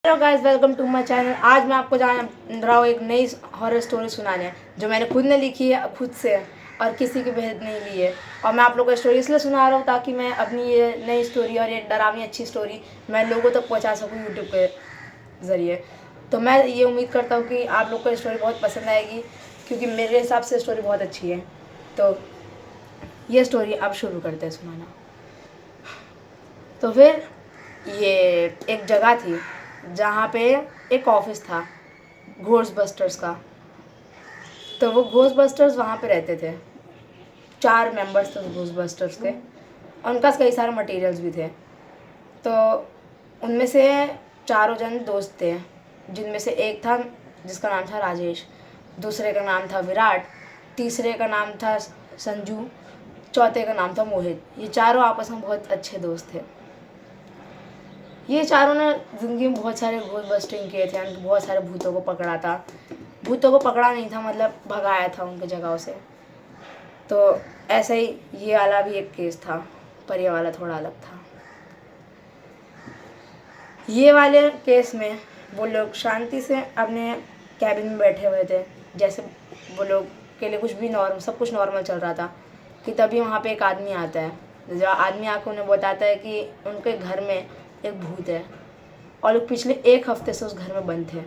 Hello guys, welcome to my channel. आज मैं आपको जान रहा हूँ एक नई हॉरर स्टोरी सुनाने, जो मैंने खुद ने लिखी है, खुद से, और किसी की मदद नहीं ली है। और मैं आप लोगों को स्टोरी इसलिए सुना रहा हूँ ताकि मैं अपनी ये नई स्टोरी और ये डरावनी अच्छी स्टोरी मैं लोगों तक पहुँचा सकूँ यूट्यूब के ज़रिए। तो मैं ये उम्मीद करता हूँ कि आप लोग को स्टोरी बहुत पसंद आएगी, क्योंकि मेरे हिसाब से स्टोरी बहुत अच्छी है। तो ये स्टोरी अब शुरू करते हैं सुनाना। तो फिर ये एक जगह थी जहाँ पे एक ऑफिस था घोस्टबस्टर्स का। तो वो घोस्टबस्टर्स वहाँ पे रहते थे। 4 मेंबर्स थे घोस्टबस्टर्स के, और उनका कई सारे मटेरियल्स भी थे। तो उनमें से चारों जन दोस्त थे, जिनमें से एक था जिसका नाम था राजेश, दूसरे का नाम था विराट, तीसरे का नाम था संजू, चौथे का नाम था मोहित। ये चारों आपस में बहुत अच्छे दोस्त थे। ये चारों ने ज़िंदगी में बहुत सारे घोस्ट बस्टिंग किए थे, यानी बहुत सारे भूतों को पकड़ा था। भूतों को पकड़ा नहीं था, मतलब भगाया था उनकी जगहों से। तो ऐसे ही ये वाला भी एक केस था, पर ये वाला थोड़ा अलग था। ये वाले केस में वो लोग शांति से अपने कैबिन में बैठे हुए थे, जैसे वो लोग के लिए कुछ भी नॉर्मल, सब कुछ नॉर्मल चल रहा था, कि तभी वहाँ पे एक आदमी आता है। जब आदमी आकर उन्हें बताता है कि उनके घर में एक भूत है, और लोग पिछले 1 हफ्ते से उस घर में बंद थे,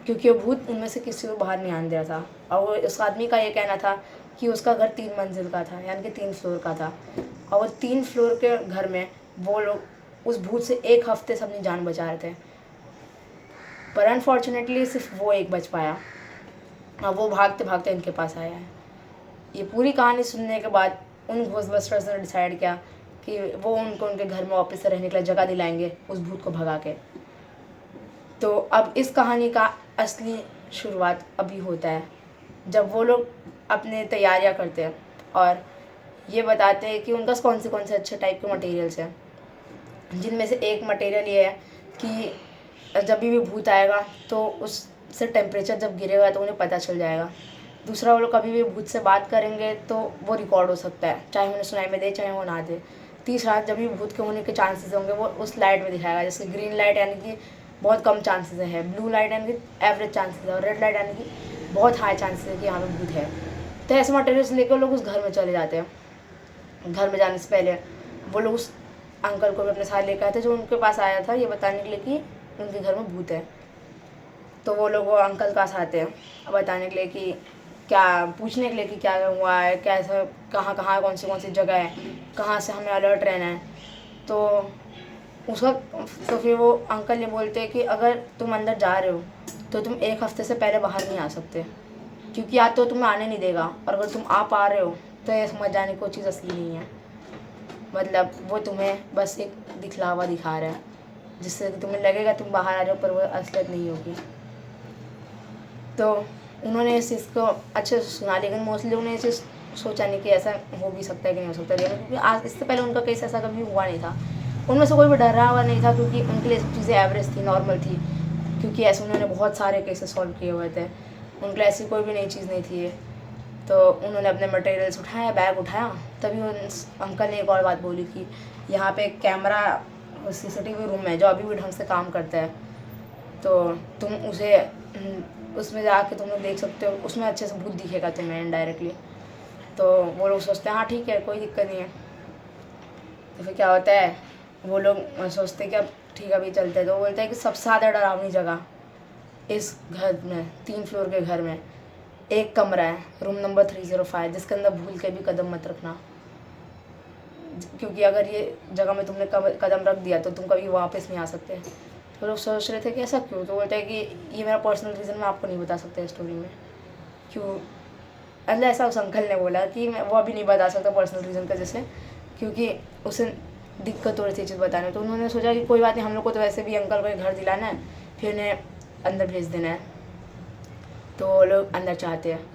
क्योंकि वो भूत उनमें से किसी को बाहर नहीं आने दे रहा था। और वो उस आदमी का ये कहना था कि उसका घर 3 मंजिल का था, यानी कि 3 फ्लोर का था, और वो 3 फ्लोर के घर में वो लोग उस भूत से 1 हफ्ते से अपनी जान बचा रहे थे। पर अनफॉर्चुनेटली सिर्फ वो एक बच पाया, और वो भागते भागते इनके पास आया है। ये पूरी कहानी सुनने के बाद उन घोस्टबस्टर्स ने डिसाइड किया कि वो उनको उनके घर में वापस से रहने के लिए जगह दिलाएंगे, उस भूत को भगा के। तो अब इस कहानी का असली शुरुआत अभी होता है, जब वो लोग अपने तैयारियां करते हैं और ये बताते हैं कि उनका कौन से अच्छे टाइप के मटेरियल्स हैं। जिनमें से एक मटेरियल ये है कि जब भी भूत आएगा तो उससे टेम्परेचर जब गिरेगा तो उन्हें पता चल जाएगा। दूसरा, वो लोग कभी भी भूत से बात करेंगे तो वो रिकॉर्ड हो सकता है, चाहे उन्हें सुनाई में दे चाहे वो ना दे। तीसरा, जब भी भूत के होने के चांसेस होंगे वो उस लाइट में दिखाएगा, जैसे ग्रीन लाइट यानी कि बहुत कम चांसेस है, ब्लू लाइट यानी कि एवरेज चांसेस है, और रेड लाइट यानी कि बहुत हाई चांसेस है कि यहाँ पे भूत है। तो ऐसे मटेरियल्स लेकर लोग उस घर में चले जाते हैं। घर में जाने से पहले वो लोग उस अंकल को भी अपने साथ लेकर आए थे, जो उनके पास आया था ये बताने के लिए कि उनके घर में भूत है। तो वो लोग वो अंकल के पास आते हैं बताने के लिए कि क्या, पूछने के लिए कि क्या हुआ है, कैसा, कहाँ कहाँ कौन सी जगह है, कहाँ से हमें अलर्ट रहना है। तो उसका तो फिर वो अंकल ये बोलते हैं कि अगर तुम अंदर जा रहे हो तो तुम 1 हफ्ते से पहले बाहर नहीं आ सकते, क्योंकि या तो तुम्हें आने नहीं देगा, और अगर तुम आ पा रहे हो तो ये समझ जाने को चीज़ असली नहीं है। मतलब वो तुम्हें बस एक दिखलावा दिखा रहा है, जिससे कि तुम्हें लगेगा तुम बाहर आ रहे हो, पर वो असलियत नहीं होगी। तो उन्होंने इस चीज़ को अच्छे से सुना, लेकिन मोस्टली उन्होंने ये चीज़ सोचा नहीं कि ऐसा हो भी सकता है कि नहीं हो सकता, लेकिन क्योंकि आज इससे पहले उनका केस ऐसा कभी हुआ नहीं था। उनमें से कोई भी डरा हुआ नहीं था, क्योंकि उनके लिए सब चीज़ें एवरेज थी, नॉर्मल थी, क्योंकि ऐसे उन्होंने बहुत सारे केसेस सॉल्व किए हुए थे। उनके लिए ऐसी कोई भी नई चीज़ नहीं थी ये। तो उन्होंने अपने मटेरियल्स उठाया, बैग उठाया, तभी उस अंकल ने एक और बात बोली कि यहाँ पे एक कैमरा CCTV रूम है जो अभी भी ढंग से काम करता है, तो तुम उसे उसमें जाके तुम लोग देख सकते हो, उसमें अच्छे से भूत दिखेगा तुम्हें इनडायरेक्टली। तो वो लोग सोचते हैं हाँ ठीक है, कोई दिक्कत नहीं है। तो फिर क्या होता है, वो लोग सोचते हैं कि अब ठीक है अभी चलते हैं। तो वो बोलता है कि सबसे ज़्यादा डरावनी जगह इस घर में, 3 फ्लोर के घर में एक कमरा है, रूम नंबर 305, जिसके अंदर भूल के भी कदम मत रखना, क्योंकि अगर ये जगह में तुमने कदम रख दिया तो तुम कभी वापस नहीं आ सकते। तो लोग सोच रहे थे कि ऐसा क्यों। तो बोलते हैं कि ये मेरा पर्सनल रीज़न मैं आपको नहीं बता सकता स्टोरी में, क्यों, मतलब ऐसा उस अंकल ने बोला कि मैं वो अभी नहीं बता सकता पर्सनल रीज़न का, जैसे क्योंकि उसे दिक्कत हो रही थी चीज़ बताने। तो उन्होंने सोचा कि कोई बात नहीं, हम लोग को तो वैसे भी अंकल को घर दिलाना है, फिर उन्हें अंदर भेज देना है। तो वो लोग अंदर चाहते हैं,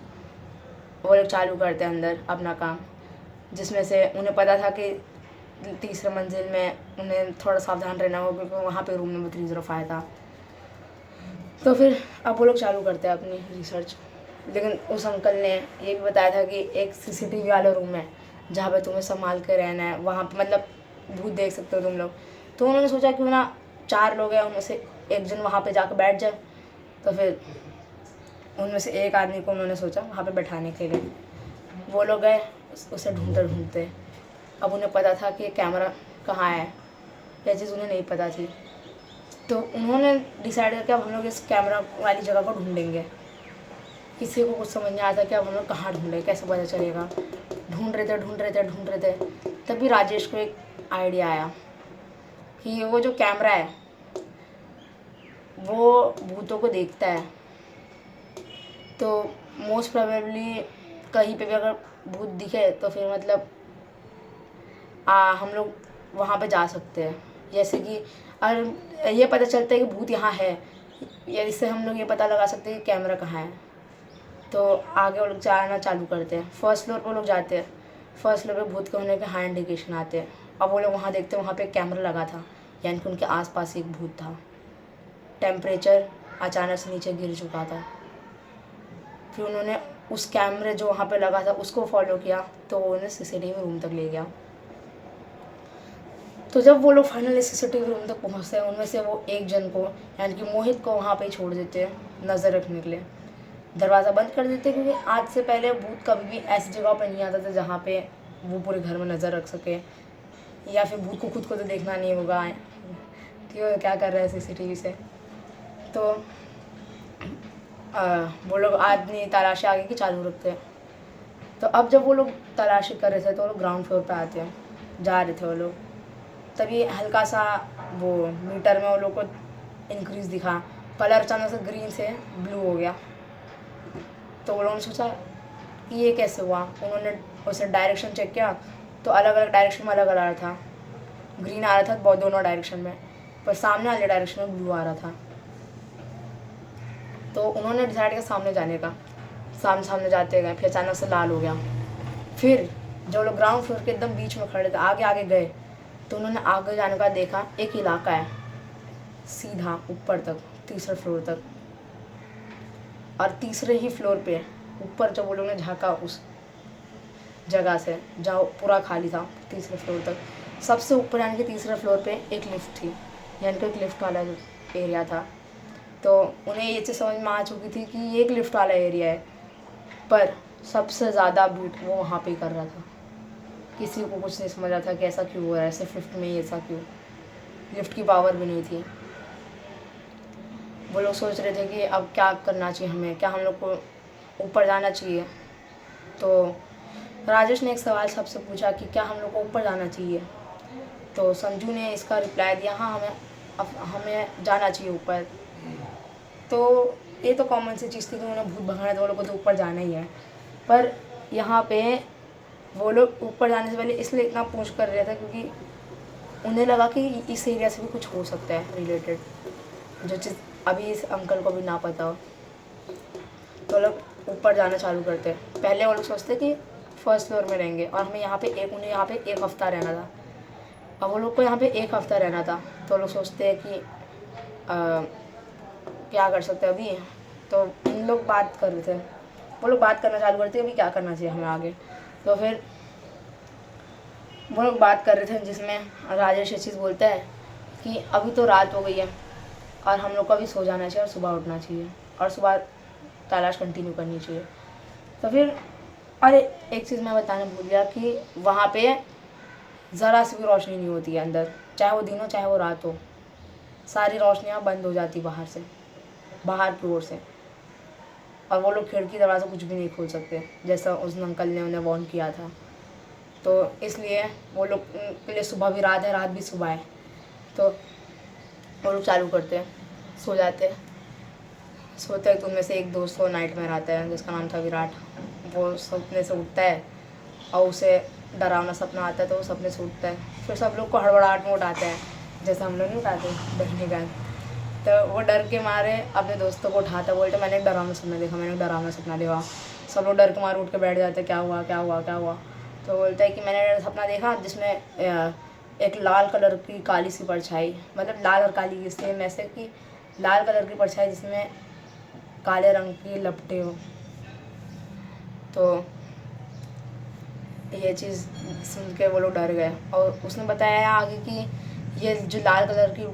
वो लोग चालू करते हैं अंदर अपना काम, जिसमें से उन्हें पता था कि 3रे मंजिल में उन्हें थोड़ा सावधान रहना होगा, क्योंकि वहाँ पे रूम नंबर 305 था। तो फिर अब वो लोग चालू करते हैं अपनी रिसर्च। लेकिन उस अंकल ने ये भी बताया था कि एक CCTV वाला रूम है जहाँ पे तुम्हें संभाल के रहना है, वहाँ पे मतलब भूत देख सकते हो तुम लोग। तो उन्होंने सोचा क्यों ना 4 लोग हैं, उनमें से एक जन वहाँ पे जाकर बैठ जाए। तो फिर उनमें से एक आदमी को उन्होंने सोचा वहाँ पे बैठाने के लिए। वो लोग गए उसे ढूंढते ढूंढते। अब उन्हें पता था कि कैमरा कहाँ है, यह चीज़ उन्हें नहीं पता थी। तो उन्होंने डिसाइड किया कि अब हम लोग इस कैमरा वाली जगह को ढूंढेंगे। किसी को कुछ समझ नहीं आता कि अब हम लोग कहाँ ढूंढें, कैसे पता चलेगा। ढूंढ रहे थे। तभी राजेश को एक आइडिया आया कि वो जो कैमरा है वो भूतों को देखता है। तो मोस्ट प्रोबेबली कहीं पे भी अगर भूत दिखे तो फिर मतलब हम लोग वहाँ पे जा सकते हैं। जैसे कि अगर ये पता चलता है कि भूत यहाँ है, या इससे हम लोग ये पता लगा सकते हैं कि कैमरा कहाँ है। तो आगे वो लोग जाना चालू करते हैं। फर्स्ट फ्लोर पर लोग जाते हैं। फर्स्ट फ्लोर पे भूत के होने के हाँ इंडिकेशन आते हैं। अब वो लोग वहाँ देखते हैं, वहाँ पे एक कैमरा लगा था, यानी कि उनके आसपास एक भूत था। टेम्परेचर अचानक से नीचे गिर चुका था। फिर उन्होंने उस कैमरे जो वहाँ पे लगा था उसको फॉलो किया, तो वो उन्हें सीसीटीवी रूम तक ले गया। तो जब वो लोग फाइनली सीसीटीवी रूम तक पहुँचते हैं, उनमें से वो एक जन को यानी कि मोहित को वहाँ पे छोड़ देते हैं नज़र रखने के लिए। दरवाज़ा बंद कर देते हैं, क्योंकि आज से पहले भूत कभी भी ऐसी जगह पर नहीं आता था जहाँ पे वो पूरे घर में नज़र रख सके, या फिर भूत को खुद को तो देखना नहीं होगा कि वो क्या कर रहा है सीसीटीवी से। तो वो लोग आदमी तलाशी आगे की चालू रखते हैं। तो अब जब वो लोग तलाशी कर रहे थे तो वो लोग ग्राउंड फ्लोर पे आते हैं, जा रहे थे वो लोग। तभी हल्का सा वो मीटर में वो लोग को इंक्रीज़ दिखा, कलर अचानक से ग्रीन से ब्लू हो गया। तो वो लोगों ने सोचा कि ये कैसे हुआ। उन्होंने उसे डायरेक्शन चेक किया तो अलग अलग डायरेक्शन में अलग अलग आ रहा था। ग्रीन आ रहा था बहुत दोनों डायरेक्शन में, पर सामने वाले डायरेक्शन में ब्लू आ रहा था। तो उन्होंने डिसाइड किया सामने जाने का। सामने जाते गए, फिर अचानक से लाल हो गया। फिर जो लोग ग्राउंड फ्लोर के एकदम बीच में खड़े थे, आगे गए, तो उन्होंने आगे जाने का देखा एक इलाका है सीधा ऊपर तक, तीसरे फ्लोर तक। और तीसरे ही फ्लोर पे ऊपर जब वो लोगों ने झाँका उस जगह से जहाँ पूरा खाली था, तीसरे फ्लोर तक सबसे ऊपर यानी कि तीसरे फ्लोर पे एक लिफ्ट थी, यानी कि एक लिफ्ट वाला एरिया था। तो उन्हें ये चीज़ समझ में आ चुकी थी कि ये एक लिफ्ट वाला एरिया है, पर सबसे ज़्यादा बीट वो वहाँ पे कर रहा था। किसी को कुछ नहीं समझ रहा था कि ऐसा क्यों हो रहा है, सिर्फ लिफ्ट में ही ऐसा क्यों। लिफ्ट की पावर भी नहीं थी। वो लोग सोच रहे थे कि अब क्या करना चाहिए हमें, क्या हम लोग को ऊपर जाना चाहिए। तो राजेश ने एक सवाल सबसे पूछा कि क्या हम लोग को ऊपर जाना चाहिए। तो संजू ने इसका रिप्लाई दिया, हाँ हमें जाना चाहिए ऊपर। तो ये तो कॉमन सी चीज़ थी कि उन्हें भूत भगाना है तो वो लोग को तो ऊपर जाना ही है। पर यहाँ पे वो लोग ऊपर जाने से पहले इसलिए इतना पूछ कर रहे थे क्योंकि उन्हें लगा कि इस एरिया से भी कुछ हो सकता है रिलेटेड, जो चीज़ अभी इस अंकल को भी ना पता हो। तो लोग ऊपर जाना चालू करते हैं। पहले वो लोग सोचते कि फर्स्ट फ्लोर में रहेंगे और उन्हें यहाँ पे एक हफ़्ता रहना था। अब वो लोग को यहाँ पे एक हफ़्ता रहना था, तो लोग सोचते हैं कि क्या कर सकते हैं अभी। तो इन लोग बात कर रहे थे, वो लोग बात करना चालू करते हैं अभी क्या करना चाहिए हमें आगे। तो फिर वो लोग बात कर रहे थे जिसमें राजेश ये चीज़ बोलता है कि अभी तो रात हो गई है और हम लोग को अभी सो जाना चाहिए और सुबह उठना चाहिए और सुबह तलाश कंटिन्यू करनी चाहिए। तो फिर अरे एक चीज़ मैं बताना भूल गया कि वहाँ पे ज़रा सी भी रोशनी नहीं होती है अंदर, चाहे वो दिन हो चाहे वो रात हो। सारी रोशनियाँ बंद हो जाती बाहर की ओर से, और वो लोग खिड़की दरवाज़ा कुछ भी नहीं खोल सकते, जैसा उस अंकल ने उन्हें वार्न किया था। तो इसलिए वो लोग के लिए सुबह भी रात है, रात भी सुबह है। तो वो लोग चालू करते हैं, सो जाते हैं। सोते हैं तो उनमें से एक दोस्त को नाइट में आता है जिसका नाम था विराट। वो सपने से उठता है और उसे डरावना सपना आता है, तो वो सपने से उठता है। फिर सब लोग को हड़बड़ाहट में उठाते हैं, जैसे हम लोग नहीं उठाते डरने का। तो वो डर के मारे अपने दोस्तों को उठाता, बोलते मैंने एक डरावना सपना देखा। सब लोग डर के मारे उठ के बैठ जाते, क्या हुआ। तो बोलता है कि मैंने सपना देखा जिसमें एक लाल कलर की काली सी परछाई, मतलब लाल और काली की सेम, ऐसे कि लाल कलर की परछाई जिसमें काले रंग की लपटें हो। तो ये चीज़ सुन के वो लोग डर गए और उसने बताया आगे कि ये जो लाल कलर की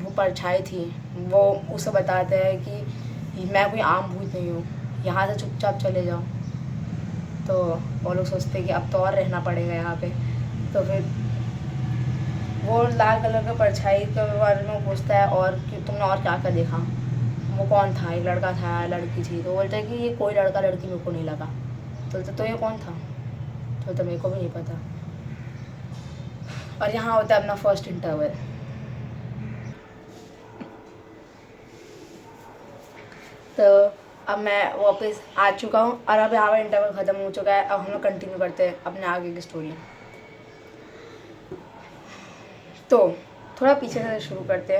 वो परछाई थी वो उसे बताते हैं कि मैं कोई आम भूत नहीं हूँ, यहाँ से चुपचाप चले जाओ। तो वो लोग सोचते हैं कि अब तो और रहना पड़ेगा यहाँ पे। तो फिर वो लाल कलर का परछाई के बारे में पूछता है और कि तुमने और क्या क्या देखा। वो कौन था, एक लड़का था या लड़की थी। तो बोलते हैं कि ये कोई लड़का लड़की मेरे को नहीं लगा। तो बोलते तो ये कौन था। तो मेरे को भी नहीं पता। और यहाँ होता है अपना फर्स्ट इंटरवल। तो अब मैं वापस आ चुका हूँ और अब यहाँ पर इंटरवल ख़त्म हो चुका है। अब हम लोग कंटिन्यू करते हैं अपने आगे की स्टोरी। तो थोड़ा पीछे से शुरू करते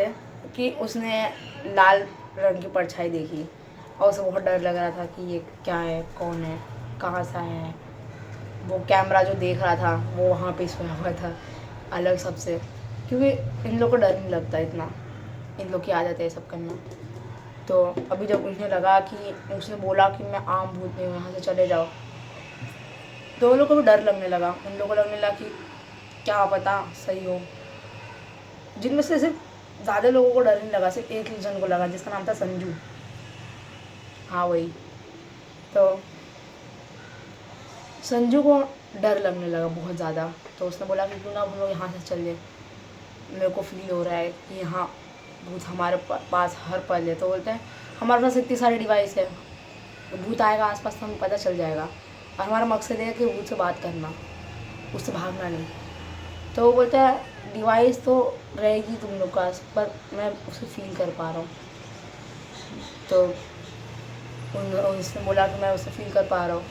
हैं कि उसने लाल रंग की परछाई देखी और उसे बहुत डर लग रहा था कि ये क्या है, कौन है, कहाँ से आया है। वो कैमरा जो देख रहा था वो वहाँ पे सोया हुआ था अलग सबसे, क्योंकि इन लोग को डर नहीं लगता इतना, इन लोग की आदत है सब करना। तो अभी जब उन्हें लगा कि उसने बोला कि मैं आम भूत नहीं हूँ, यहाँ से चले जाओ, तो उन लोगों को भी डर लगने लगा। उन लोगों को लगने लगा कि क्या पता सही हो। जिनमें से सिर्फ ज़्यादा लोगों को डर नहीं लगा, सिर्फ एक जन को लगा जिसका नाम था संजू। हाँ वही। तो संजू को डर लगने लगा बहुत ज़्यादा। तो उसने बोला कि क्यों ना हम लोग यहाँ से चल जाए, मेरे को फील हो रहा है कि यहाँ भूत हमारे पास हर पल है। तो बोलते हैं हमारे पास इतनी सारी डिवाइस है, भूत आएगा आसपास तो हमें पता चल जाएगा, और हमारा मकसद है कि भूत से बात करना, उससे भागना नहीं। तो वो बोलता है डिवाइस तो रहेगी तुम लोग का, पर मैं उसे फील कर पा रहा हूँ। तो उसने बोला कि मैं उसे फील कर पा रहा हूँ।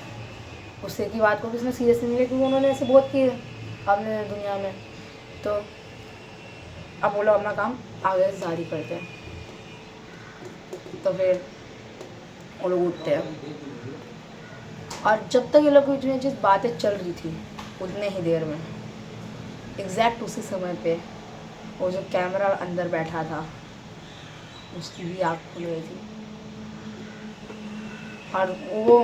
उससे की बात को किसने सीरियस नहीं लिया, क्योंकि उन्होंने ऐसे बहुत किए अपने दुनिया में। तो अब वो लोग अपना काम आगे से जारी करते हैं। तो फिर वो लोग उठते हैं, और जब तक ये लोग की जिस बातें चल रही थी उतने ही देर में एग्जैक्ट उसी समय पे वो जो कैमरा अंदर बैठा था उसकी भी आँख खुल गई थी, और वो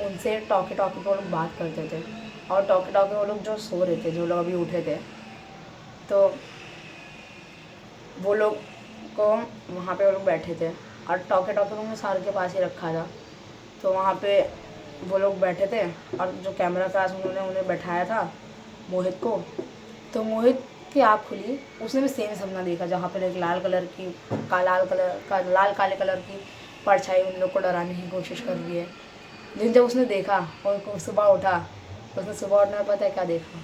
उनसे टॉके टॉके पे वो लोग बात करते थे। और टॉके टॉके वो लोग जो सो रहे थे, जो लोग अभी उठे थे, तो वो लोग को वहाँ पे वो लोग बैठे थे और टॉके टॉके उन्होंने सार के पास ही रखा था। तो वहाँ पे वो लोग बैठे थे और जो कैमरा के पास उन्होंने उन्हें बैठाया था मोहित को, तो मोहित की आँख खुली। उसने भी सेम सपना देखा जहाँ पर एक लाल काले कलर की परछाई उन लोग को डराने की कोशिश कर रही है। लेकिन जब उसने देखा और सुबह उठा, तो उसने सुबह उठने में पता है क्या देखा,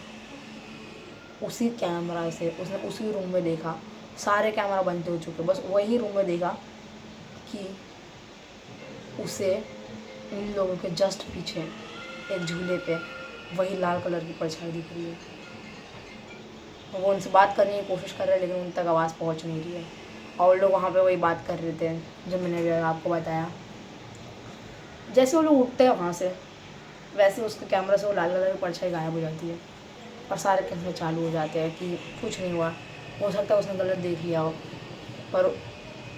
उसी कैमरा से उसने उसी रूम में देखा, सारे कैमरा बंद हो चुके, बस वही रूम में देखा कि उसे उन लोगों के जस्ट पीछे एक झूले पे वही लाल कलर की परछाई दिख रही है। वो उनसे बात करने की कोशिश कर रहे हैं, लेकिन उन तक आवाज़ पहुंच नहीं रही है। और लोग वहाँ पे वही बात कर रहे थे जो मैंने भी आपको बताया। जैसे वो लोग उठते हैं वहाँ से, वैसे उसके कैमरा से वो लाल कलर की परछाई गायब हो जाती है और सारे कैमरे चालू हो जाते हैं कि कुछ नहीं हुआ। हो सकता है उसने गलत देख लिया हो, पर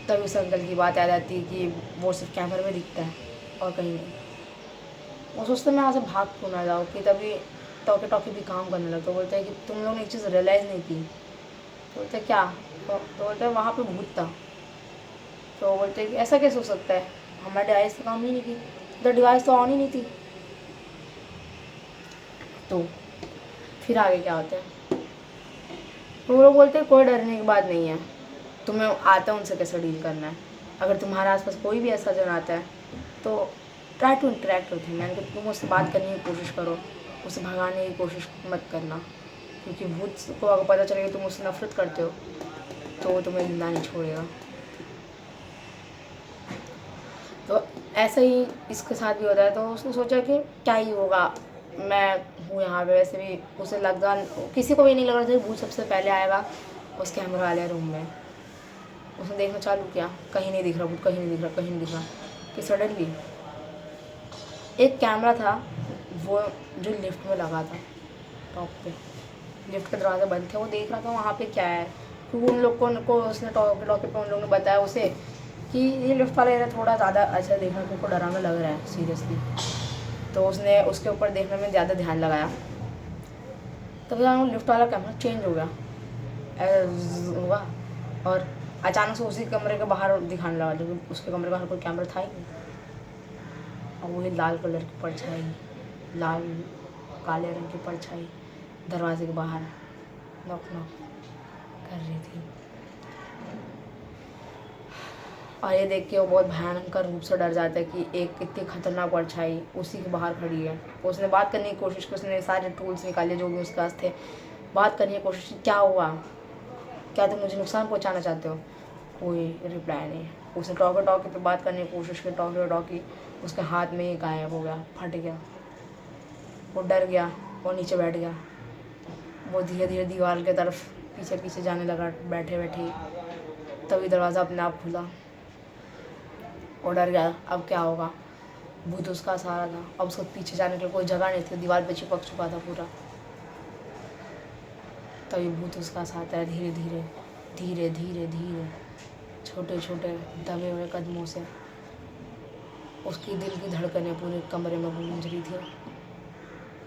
तभी उस अंकल की बात याद आती है कि वो सिर्फ कैमरे में दिखता है और कहीं नहीं। वो सोचते मैं यहाँ से भाग क्यों ना जाऊँ, कि तभी टॉके टॉके भी काम करने लगता। तो बोलते हैं कि तुम लोगों ने एक चीज़ रियलाइज़ नहीं की। तो बोलते हैं क्या। तो बोलते हैं वहाँ पे भूत था। तो बोलते हैं कि ऐसा कैसे हो सकता है, हमारी डिवाइस तो काम ही नहीं की, तो डिवाइस तो ऑन ही नहीं थी। तो फिर आगे क्या होता है, तो वो लोग बोलते हैं कोई डरने की बात नहीं है, तुम्हें आता है उनसे कैसे डील करना है। अगर तुम्हारे आसपास कोई भी ऐसा जन आता है तो try to interact with him, यानी कि तुम उससे बात करने की कोशिश करो, उसे भगाने की कोशिश मत करना, क्योंकि भूत को अगर पता चलेगा तुम उससे नफरत करते हो तो वो तुम्हें जिंदा नहीं छोड़ेगा। तो ऐसा ही इसके साथ भी होता है। तो उसने सोचा कि क्या ही होगा, मैं हूँ यहाँ पे। वैसे भी उसे लगा, किसी को भी नहीं लग रहा था कि भूत सबसे पहले आएगा उस कैमरा वाले रूम में। उसने देखना चालू किया, कहीं नहीं दिख रहा भूत, कहीं नहीं दिख रहा, कहीं नहीं दिख रहा। कि सडनली एक कैमरा था वो जो लिफ्ट में लगा था टॉप पे, लिफ्ट के दरवाजे बंद थे, वो देख रहा था वहाँ पे क्या है। क्योंकि उन लोग को उसने टॉके पे उन लोगों ने बताया उसे कि ये लिफ्ट वाला एरिया थोड़ा ज़्यादा अच्छा देखने को उनको डरावना लग रहा है सीरियसली। तो उसने उसके ऊपर देखने में ज़्यादा ध्यान लगाया। तब वो लिफ्ट वाला कैमरा चेंज हो गया ऐसा हुआ और अचानक से उसी कमरे के बाहर दिखाने लगा, लेकिन उसके कमरे के बाहर कोई कैमरा था ही नहीं। और वही लाल कलर की परछाई, लाल काले रंग की परछाई दरवाजे के बाहर नॉक नॉक कर रही थी। और ये देख के वो बहुत भयंकर रूप से डर जाता है कि एक इतनी खतरनाक परछाई उसी के बाहर खड़ी है। उसने बात करने की कोशिश की, उसने सारे टूल्स निकाले जो भी उसके पास थे, बात करने की कोशिश की, क्या हुआ, क्या तुम मुझे नुकसान पहुंचाना चाहते हो? कोई रिप्लाई नहीं। उसने टॉकी टॉकी पे बात करने की कोशिश की, टॉकी टॉकी उसके हाथ में ही गायब हो गया, फट गया। वो डर गया और नीचे बैठ गया। वो धीरे धीरे दीवार की तरफ पीछे पीछे जाने लगा बैठे बैठे। तभी दरवाज़ा अपने आप खुला। वो डर गया, अब क्या होगा, भूत उसका सहारा था। अब उसको पीछे जाने के लिए कोई जगह नहीं थी, दीवार पे चिपक चुका था पूरा। तभी भूत उसका साथ है, धीरे धीरे धीरे धीरे धीरे छोटे छोटे दबे हुए कदमों से। उसकी दिल की धड़कनें पूरे कमरे में गूंज रही थी।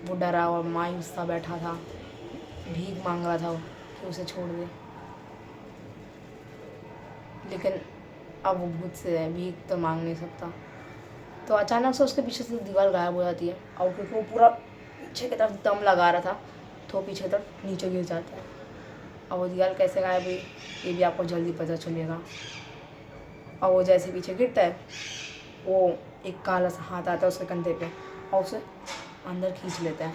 वो डरा और मायूस सा बैठा था, भीख मांग रहा था कि उसे छोड़ दे, लेकिन अब वो भूत से भीख तो मांग नहीं सकता। तो अचानक से उसके पीछे से दीवार गायब हो जाती है और क्योंकि वो पूरा पीछे की तरफ दम लगा रहा था तो पीछे तरफ नीचे गिर जाता है। और वो दीवार कैसे गायब हुई ये भी आपको जल्दी पता चलेगा। और वो जैसे पीछे गिरता है, वो एक काला सा हाथ आता है उसके कंधे पे और उसे अंदर खींच लेता है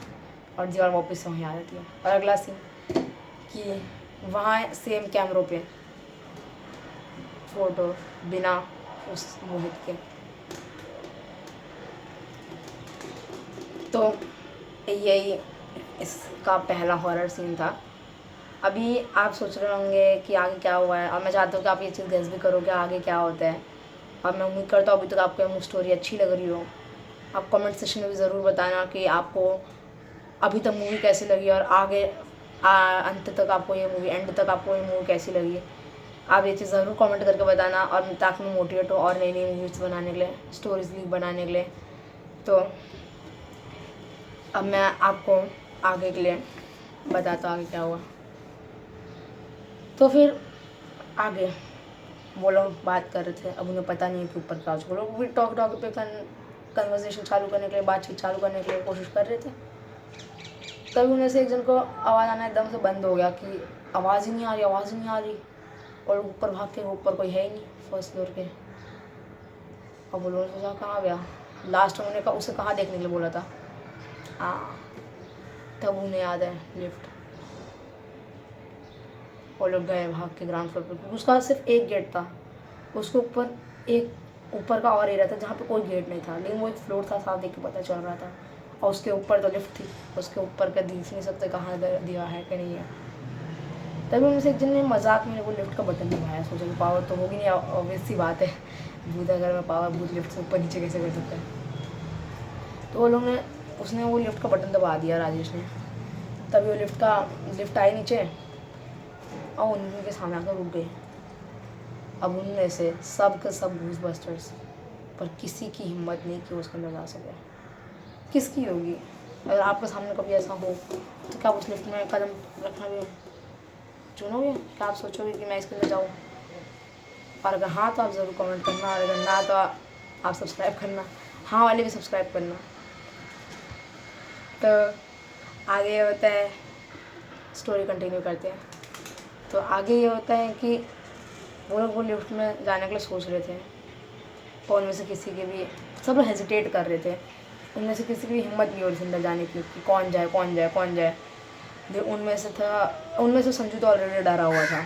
और दीवार वापस से वहीं आ जाती है। और अगला सीन कि वहाँ सेम कैमरों पे फोटो बिना उस मोहित के। तो यही इसका पहला हॉरर सीन था। अभी आप सोच रहे होंगे कि आगे क्या हुआ है, और मैं चाहता हूँ कि आप ये चीज़ गेस भी करो कि आगे क्या होता है। और मैं उम्मीद करता हूँ अभी तक आपको ये स्टोरी अच्छी लग रही हो। आप कमेंट सेक्शन में भी ज़रूर बताना कि आपको अभी तक मूवी कैसी लगी और आगे अंत तक आपको ये मूवी, एंड तक आपको ये मूवी कैसी लगी। आप ये चीज़ ज़रूर कमेंट करके बताना, और ताकि मैं मोटिवेट हो और नई नई मूवीज़ बनाने के लिए, स्टोरीज बनाने के लिए। तो अब मैं आपको आगे के लिए बताता हूँ आगे क्या हुआ। तो फिर आगे वो लोग बात कर रहे थे, अब उन्हें पता नहीं है कि ऊपर क्या हो चुका। वो लोग भी टॉक पे कन्वर्सेशन चालू करने के लिए, बातचीत चालू करने के लिए कोशिश कर रहे थे। तभी उन्हें से एक जन को आवाज़ आना एकदम से बंद हो गया कि आवाज़ ही नहीं आ रही, आवाज़ ही नहीं आ रही। और ऊपर भाग के, ऊपर कोई है ही नहीं फर्स्ट फ्लोर के। और वो लोगों ने सोचा कहाँ गया, लास्ट में उन्हें उसे कहाँ देखने के लिए बोला था। हाँ, तब उन्हें याद है लिफ्ट। वो लोग गए भाग के ग्राउंड फ्लोर पर, क्योंकि उसका सिर्फ एक गेट था। उसके ऊपर एक ऊपर का और एरिया था जहाँ पे कोई गेट नहीं था, लेकिन वो एक फ्लोर था, साफ देख के पता चल रहा था। और उसके ऊपर तो लिफ्ट थी, उसके ऊपर का दिख नहीं सकते कहाँ दिया है कि नहीं है। तभी उनमें से एक जन ने मजाक में वो लिफ्ट का बटन दबाया। सोचा कि पावर तो होगी नहीं, ऑब्वियस सी बात है, भूत अगर में पावर, भूत लिफ्ट से ऊपर नीचे कैसे कर सकता है। तो वो लोग ने उसने वो लिफ्ट का बटन दबा दिया, राजेश ने। तभी वो लिफ्ट आई नीचे और उनके सामने आकर रुक गए। अब उनमें से सब के सब घूसबस्टर्स, पर किसी की हिम्मत नहीं कि उसके अंदर जा सके। किसकी होगी? अगर आपके सामने कभी ऐसा हो तो क्या उस लिफ्ट में कदम रखना भी चुनोगे? क्या आप सोचोगे कि मैं इसके अंदर जाऊँ? और अगर हाँ तो आप ज़रूर कमेंट करना, और अगर ना तो आप सब्सक्राइब करना, हाँ वाले भी सब्सक्राइब करना। तो आगे होता है, स्टोरी कंटिन्यू करते हैं। तो आगे ये होता है कि वो लोग वो लिफ्ट में जाने के लिए सोच रहे थे, और उनमें से किसी के भी, सब लोग हेजिटेट कर रहे थे। उनमें से किसी की भी हिम्मत नहीं हो रही थी अंदर जाने की कि कौन जाए कौन जाए कौन जाए। उनमें से संजू तो ऑलरेडी डरा हुआ था,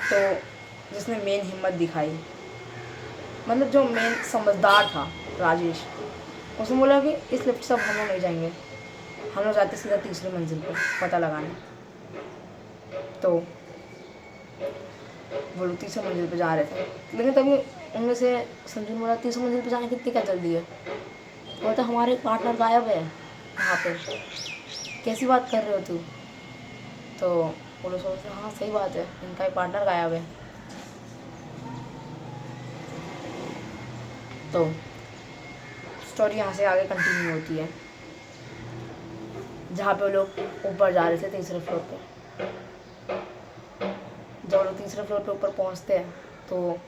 तो जिसने मेन हिम्मत दिखाई, मतलब जो मेन समझदार था, राजेश, उसने बोला कि इस लिफ्ट से अब हम लोग नहीं जाएंगे, हम लोग जाते सीधा तीसरी मंजिल पर पता लगाने। तो वो लोग तीसरी मंजिल पर जा रहे थे, लेकिन तभी उनमें से संजू ने बोला तीसरी मंजिल पर जाने की कितनी क्या जल्दी है? बोलता हमारे पार्टनर गायब है वहाँ पे, कैसी बात कर रहे हो तू? तो वो लोग सोचते हाँ सही बात है, इनका एक पार्टनर गायब है। तो स्टोरी यहाँ से आगे कंटिन्यू होती है, जहाँ पे वो लोग ऊपर जा रहे थे तीसरे फ्लोर पे। वो लोग तीसरे फ्लोर पे ऊपर पहुंचते हैं तो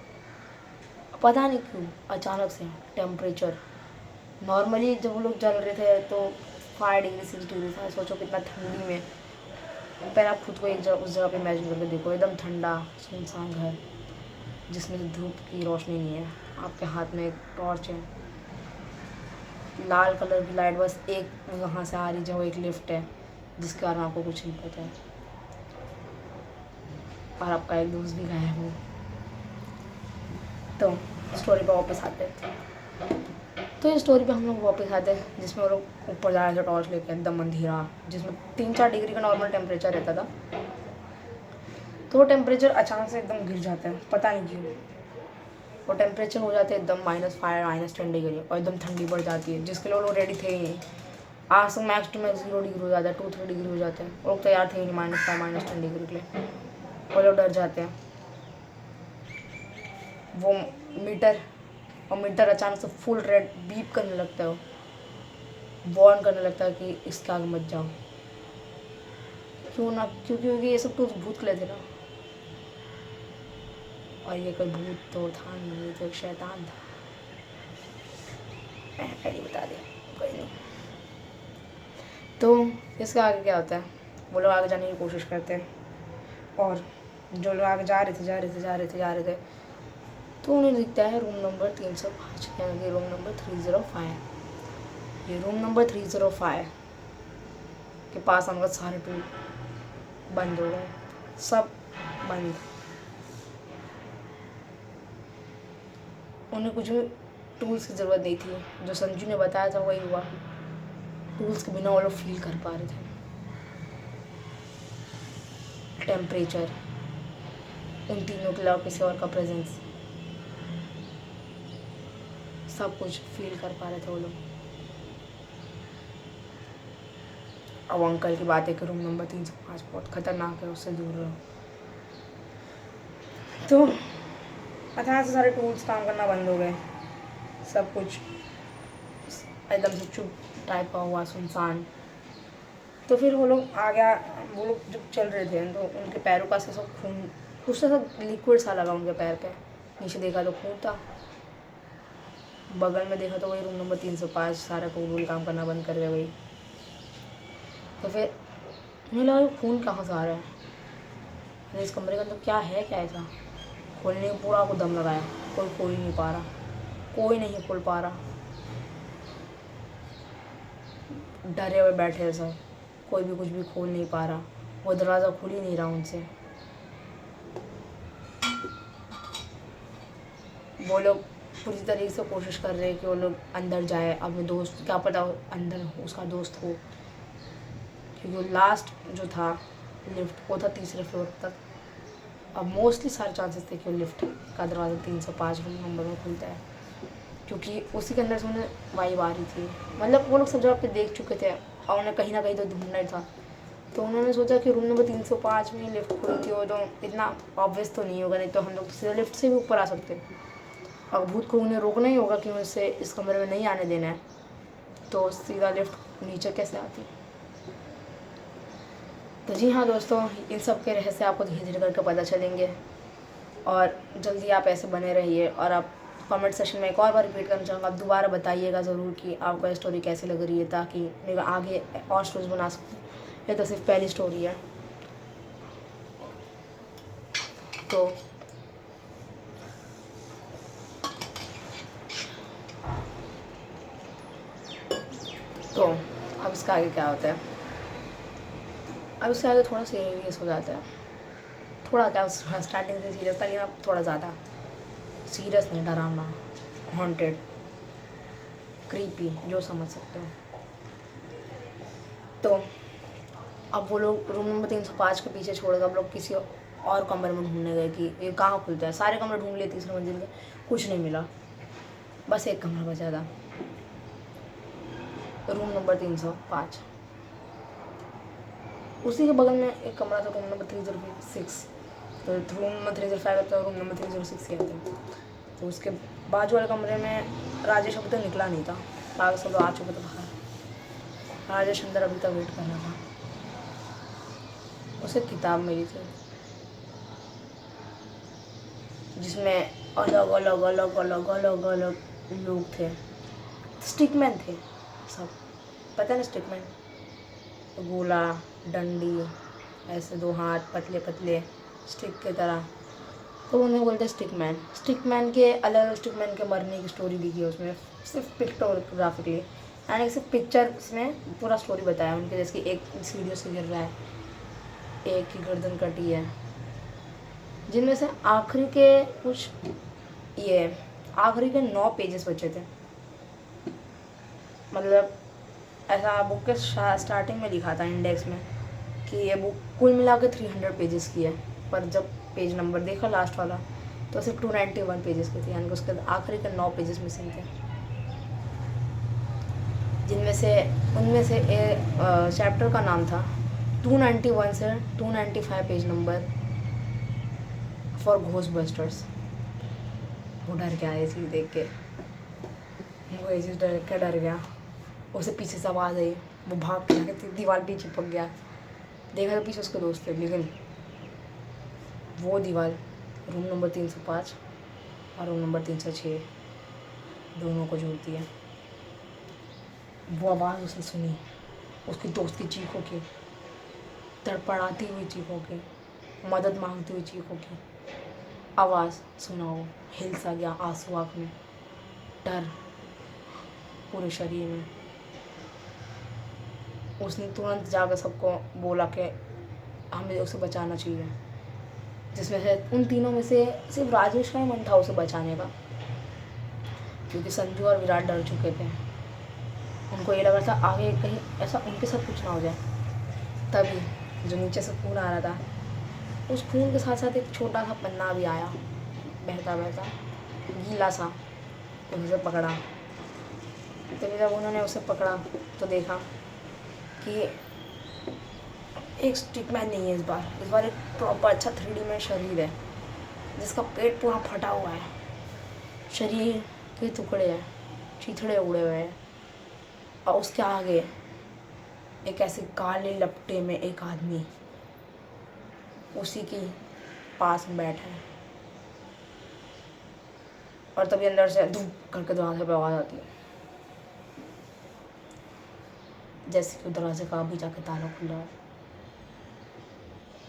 पता नहीं क्यों अचानक से टेम्परेचर, नॉर्मली जब वो लोग जल रहे थे तो 5 डिग्री 6 डिग्री था, सोचो कितना ठंडी में। पहले आप खुद को एक जगह उस जगह पे इमेजिन करके देखो, एकदम ठंडा सुनसान घर जिसमें से धूप की रोशनी नहीं है, आपके हाथ में एक टॉर्च है, लाल कलर की लाइट बस एक वहाँ से आ रही जो एक लिफ्ट है जिसके बारे में आपको कुछ नहीं पता है, और आपका एक दोस्त भी गायब हो। तो स्टोरी पे वापस आते हैं। तो इस स्टोरी पे हम लोग वापस आते हैं जिसमें वो लोग ऊपर जा रहे थे टॉर्च लेके, एकदम अंधेरा, जिसमें 3-4 डिग्री का नॉर्मल टेम्परेचर रहता था। तो वो टेम्परेचर अचानक से एकदम गिर जाता है, पता नहीं क्यों। वो टेम्परेचर हो जाते हैं एकदम -5 -10 डिग्री, और एकदम ठंडी बढ़ जाती है जिसके लिए वो लोग रेडी थे ही नहीं। आज तक मैक्स टू मैक्स 0 डिग्री हो जाता है, 2-3 डिग्री हो जाते हैं, वो लोग तैयार थे ही नहीं -5 -10 डिग्री के लिए। वो लोग डर जाते हैं। वो मीटर अचानक से फुल रेड बीप करने लगता है, वो वार्न करने लगता है कि इसके आगे मत जाओ। क्योंकि ये सब तो भूत के लिए थे ना, और ये कोई भूत तो था नहीं, तो एक शैतान था। मैंने पहले बता दिया, कोई नहीं। तो इसके आगे क्या होता है, वो लोग आगे जाने की कोशिश करते हैं, और जो लोग आगे जा रहे थे तो उन्हें दिखता है रूम नंबर 305, यानी कि रूम नंबर 305। ये रूम नंबर 305 के पास उनका सारे टूल बंद हो गए, सब बंद। उन्हें कुछ भी टूल्स की ज़रूरत नहीं थी, जो संजू ने बताया था वही हुआ। टूल्स के बिना वो लोग फील कर पा रहे थे टेम्परेचर, उन तीनों के अलावा किसी और का प्रेजेंस, सब कुछ फील कर पा रहे थे वो लोग। अब अंकल की बात है कि रूम नंबर 305 बहुत खतरनाक है, उससे दूर रहो। तो अचानक से सारे टूल्स काम करना बंद हो गए, सब कुछ एकदम से चुप टाइप का हुआ, सुनसान। तो फिर वो लोग वो लोग जब चल रहे थे तो उनके पैरों का से सब खून, कुछ सा लिक्विड सा लगा उनके पैर पे। नीचे देखा तो खून था, बगल में देखा तो वही रूम नंबर 305, सारा टूल काम करना बंद कर गए वही। तो फिर मुझे लगा खून कहाँ से आ रहा है, इस कमरे के अंदर क्या है, क्या ऐसा। खोलने को पूरा को दम लगाया, कोई खोल नहीं पा रहा, कोई नहीं खोल पा रहा, डरे हुए बैठे सब, कोई भी कुछ भी खोल नहीं पा रहा, वो दरवाज़ा खुल ही नहीं रहा उनसे। वो लोग पूरी तरीके से कोशिश कर रहे हैं कि वो लोग अंदर जाए, अपने दोस्त, क्या पता अंदर उसका दोस्त हो, क्योंकि लास्ट जो था लिफ्ट वो था 3रे फ्लोर तक। अब मोस्टली सारे चांसेस थे कि वो लिफ्ट का दरवाज़ा 305 रूम नंबर में खुलता है, क्योंकि उसी के अंदर से उन्हें वाइब आ रही थी। मतलब वो लोग सब जगह पे देख चुके थे और उन्हें कहीं ना कहीं तो ढूंढना ही था। तो उन्होंने सोचा कि रूम नंबर 305 में लिफ्ट खुलती हो तो इतना ऑब्वियस तो नहीं होगा, नहीं तो हम लोग सीधे लिफ्ट से भी ऊपर आ सकते। और भूत को उन्हें रोकना ही होगा कि उनसे इस कमरे में नहीं आने देना है, तो सीधा लिफ्ट नीचे कैसे आती। तो जी हाँ दोस्तों, इन सब के रहस्य आपको धीरे धीरे करके पता चलेंगे, और जल्दी आप ऐसे बने रहिए। और आप कमेंट सेक्शन में एक और बार रिपीट करना चाहूँगा, आप दोबारा बताइएगा ज़रूर कि आपको ये स्टोरी कैसी लग रही है, ताकि मैं आगे और स्टोरीज बना सकूँ। ये तो सिर्फ पहली स्टोरी है। तो अब इसका आगे क्या होता है, अब इसके आगे थोड़ा सीरियस हो जाता है। थोड़ा क्या, स्टार्टिंग से सीरियस था, लेकिन अब थोड़ा ज़्यादा सीरियस नहीं, डरावना, हॉन्टेड, क्रीपी, जो समझ सकते हो। तो अब वो लोग रूम नंबर 305 के पीछे छोड़ कर अब लोग किसी और कमरे में ढूंढने गए कि ये कहाँ खुलता है। सारे कमरे ढूंढ लिए, 3री मंजिल के, कुछ नहीं मिला, बस एक कमरा बचा था, रूम नंबर 305। उसी के बगल में एक कमरा था, रूम नंबर 306। तो रूम नंबर 305 था, रूम नंबर 306 के थे। तो उसके बाजू वाले कमरे में राजेश अभी तक निकला नहीं था, बाकी सब लोग आ चुके थे बाहर। राजेश अंदर अभी तक वेट कर रहा था, उसे किताब मिली थी, जिसमें अलग अलग अलग अलग अलग अलग लोग थे, स्टिकमैन थे सब, पता है ना स्टिकमैन, गोला डंडी ऐसे 2 हाथ पतले पतले स्टिक की तरह, तो उन्हें बोलते हैं स्टिकमैन। स्टिकमैन के अलग अलग स्टिकमैन के मरने की स्टोरी लिखी है उसमें, सिर्फ पिक्टोग्राफिकली, यानी सिर्फ पिक्चर्स में पूरा स्टोरी बताया उनके, जैसे कि एक सीढ़ियों से गिर रहा है, एक की गर्दन कटी है, जिनमें से आखिरी के कुछ ये आखिरी के 9 पेजेस बचे थे। मतलब ऐसा बुक के स्टार्टिंग में लिखा था इंडेक्स में कि ये बुक कुल मिला के 300 पेजेस की है, पर जब पेज नंबर देखा लास्ट वाला तो सिर्फ 291 पेजेस की थी, यानी कि उसके आखिरी के 9 पेजेस मिसिंग थे, उनमें से चैप्टर का नाम था 291 से 295 पेज नंबर फॉर घोस्टबस्टर्स। वो डर गया ये चीज़ देख के, वो ये चीज़ डर गया, उसे पीछे से आवाज़ आई, वो भाग के जाके दीवार भी चिपक गया, देखा तो पीछे उसके दोस्त थे, लेकिन वो दीवार रूम नंबर 305 और रूम नंबर 306 दोनों को जोड़ती है। वो आवाज़ उसने सुनी, उसके दोस्त की चीखों की, तड़पड़ाती हुई चीखों की, मदद मांगती हुई चीखों की आवाज़ सुना, वो हिल सा गया, आंसू आँख में, डर पूरे शरीर में। उसने तुरंत जाकर सबको बोला कि हमें उसे बचाना चाहिए, जिसमें से उन तीनों में से सिर्फ राजेश का ही मन था उसे बचाने का, क्योंकि संजू और विराट डर चुके थे। उनको ये लग रहा था आगे कहीं ऐसा उनके साथ कुछ ना हो जाए। तभी जो नीचे से खून आ रहा था, उस खून के साथ साथ एक छोटा सा पन्ना भी आया, बहता बहता गीला सा, उसे पकड़ा। तभी जब उन्होंने उसे पकड़ा तो देखा कि एक स्टिकमैन नहीं है, इस बार एक प्रॉपर अच्छा 3D में शरीर है, जिसका पेट पूरा फटा हुआ है, शरीर के टुकड़े हैं, चिथड़े उड़े हुए हैं, और उसके आगे एक ऐसे काले लपटे में एक आदमी उसी के पास बैठा है। और तभी अंदर से धूप करके दरवाजे पे आवाज़ आती है, जैसे कि दरवाजे का अभी जाके ताला खुला है।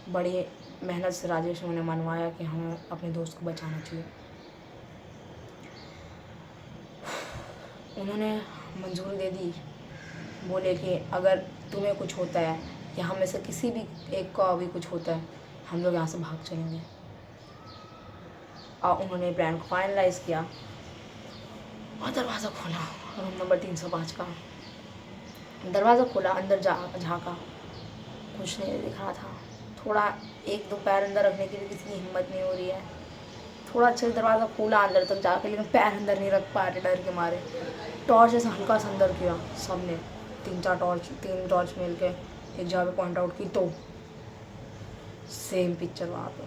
बड़ी मेहनत से राजेश ने उन्हें मनवाया कि हमें अपने दोस्त को बचाना चाहिए। उन्होंने मंजूरी दे दी, बोले कि अगर तुम्हें कुछ होता है या हम में से किसी भी एक को अभी कुछ होता है, हम लोग यहाँ से भाग चलेंगे। और उन्होंने प्लान को फाइनलाइज किया और दरवाज़ा खोला। रूम नंबर 305 का दरवाज़ा खोला, अंदर झाँका, कुछ नहीं दिख रहा था। थोड़ा 1-2 पैर अंदर रखने की भी किसी की हिम्मत नहीं हो रही है। थोड़ा अच्छे से दरवाज़ा खोला अंदर तक जाके, लेकिन पैर अंदर नहीं रख पा रहे डर के मारे। टॉर्च ऐसा हल्का सा अंदर किया सबने, 3 टॉर्च मिल के एक जगह पे पॉइंट आउट की तो सेम पिक्चर वहाँ पे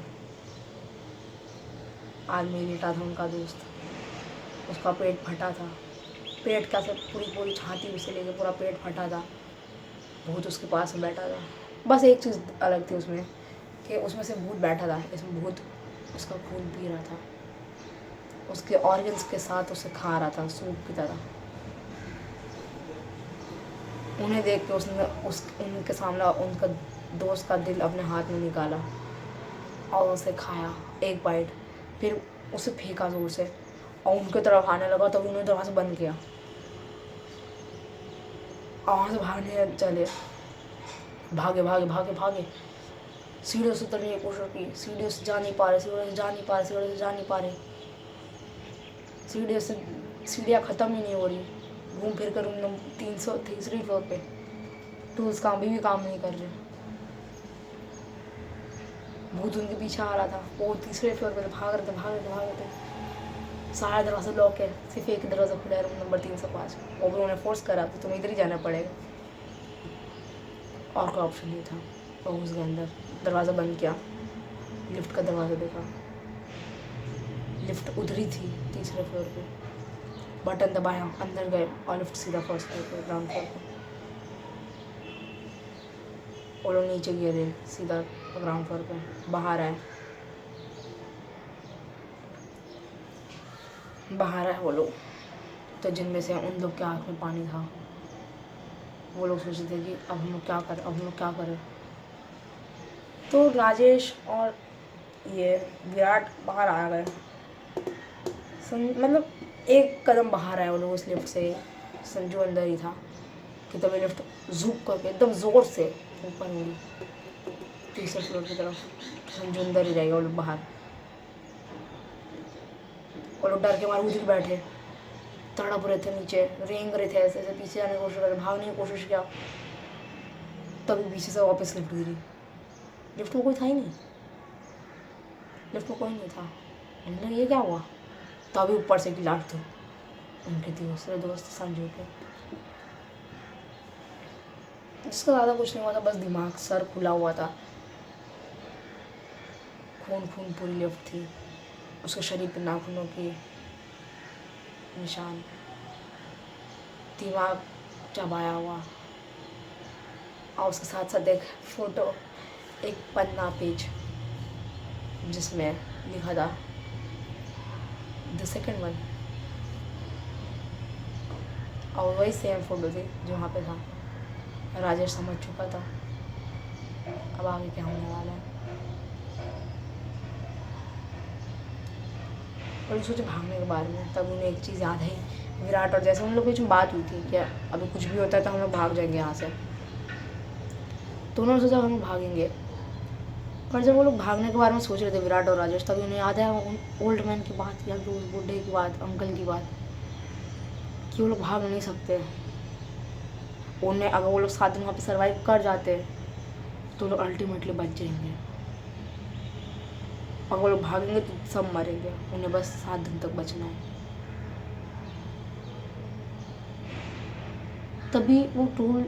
आदमी लेटा था, उनका दोस्त। उसका पेट फटा था, पेट का से पूरी छाती से लेके पूरा पेट फटा था। भूत उसके पास में बैठा था। बस एक चीज़ अलग थी उसमें कि उसमें से भूत बैठा था, इसमें भूत उसका खून पी रहा था, उसके ऑर्गन्स के साथ उसे खा रहा था सूप की तरह। उन्हें देख के उसने उनके सामने उनका दोस्त का दिल अपने हाथ में निकाला और उसे खाया एक बाइट, फिर उसे फेंका जोर से और उनके तरफ आने लगा। तब उन्होंने दरवाज़ा बंद किया और वहाँ से भागने चले, भागे सीढ़ियों से उतरने की कोशिश की, सीढ़ियों से जा नहीं पा रहे, सीढ़ियाँ ख़त्म ही नहीं हो रही। घूम फिर कर रूम नंबर 303 फ्लोर पे टूल्स काम भी काम नहीं कर रहे। भूत उनके पीछे आ रहा था, वो 3रे फ्लोर पे भाग रहे थे। सारा दरवाज़ा लॉक है, सिर्फ एक दरवाज़ा खुला है, रूम नंबर 305। वो भी उन्होंने फोर्स करा तो तुम्हें इधर ही जाना पड़ेगा, और कोई ऑप्शन नहीं था। तो उसके अंदर दरवाज़ा बंद किया, लिफ्ट का दरवाज़ा देखा, लिफ्ट उधर ही थी 3रे फ्लोर पे। बटन दबाया, अंदर गए और लिफ्ट सीधा फर्स्ट फ्लोर पे, ग्राउंड फ्लोर पे। वो लोग नीचे गिरे सीधा ग्राउंड फ्लोर पे, बाहर आए, बाहर आए वो लोग, तो जिनमें से उन लोग के आँख में पानी था। वो लोग सोच रहे थे कि अब हम लोग क्या करें, अब हम लोग क्या करें। तो राजेश और ये विराट बाहर आ गए। मतलब एक कदम बाहर आए वो लोग उस लिफ्ट से, संजू अंदर ही था कि तभी लिफ्ट झुक करके एकदम ज़ोर से ऊपर उड़ी 3रे फ्लोर की तरफ। संजू अंदर ही रहेगा, वो लोग बाहर। वो लोग डर के मारे उधर बैठे, तड़प रहे थे नीचे, रेंग रहे थे, ऐसे ऐसे पीछे जाने की कोशिश कर रहे, भागने की कोशिश किया। तभी पीछे से वापस लिफ्ट गिरी। लिफ्ट में कोई था ही नहीं, लिफ्ट में कोई नहीं था। हमने ये क्या हुआ, तभी ऊपर से की लाट थी उनके दूसरे दोस्त संजू के, जिसका ज़्यादा कुछ नहीं हुआ था, बस दिमाग सर खुला हुआ था। खून खून पूरी लिफ्ट थी, उसके शरीर पर नाखूनों के निशान, दिमाग चबाया हुआ। और उसके साथ साथ एक फ़ोटो, एक पन्ना पेज जिसमें लिखा था द सेकंड वन। और वही सेम फ़ोटो थी जो वहाँ पे था। राजेश समझ चुका था अब आगे क्या होने वाला है। और सोचे भागने के बारे में, तब उन्हें एक चीज़ याद आई। विराट और जैसे उन लोग के बीच में बात हुई थी कि अभी कुछ भी होता है तो हम लोग भाग जाएंगे यहाँ से। तो उन्होंने सोचा हम भागेंगे। पर जब वो लोग भागने के बारे में सोच रहे थे विराट और राजेश, तभी उन्हें याद है उन ओल्ड मैन की बात या फिर उस बुढ़े की बात, अंकल की बात, कि वो लोग भाग नहीं सकते। उन्हें अगर वो लोग 7 दिन वहाँ पे सर्वाइव कर जाते तो लोग अल्टीमेटली बच जाएंगे। अगर वो लोग भागेंगे तो सब मरेंगे, उन्हें बस 7 दिन तक बचना है। तभी वो टूल